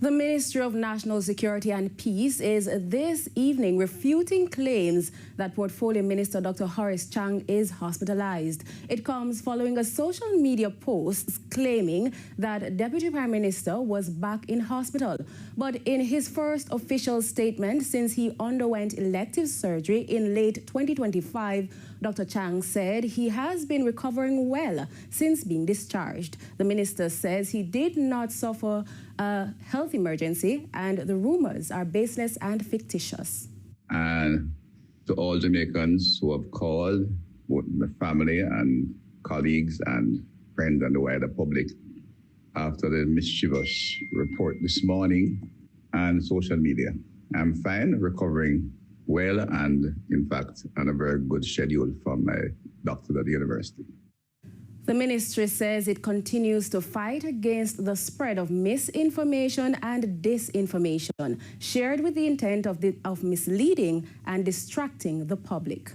The Ministry of National Security and Peace is this evening refuting claims that Portfolio Minister Dr. Horace Chang is hospitalized. It comes following a social media post claiming that Deputy Prime Minister was back in hospital. But in his first official statement since he underwent elective surgery in late 2025, Dr. Chang said he has been recovering well since being discharged. The minister says he did not suffer a health emergency and the rumors are baseless and fictitious. And to all Jamaicans who have called, both my family and colleagues and friends and the wider public, after the mischievous report this morning and social media. I'm fine, recovering well, and in fact, on a very good schedule from my doctor at the university. The ministry says it continues to fight against the spread of misinformation and disinformation shared with the intent of misleading and distracting the public.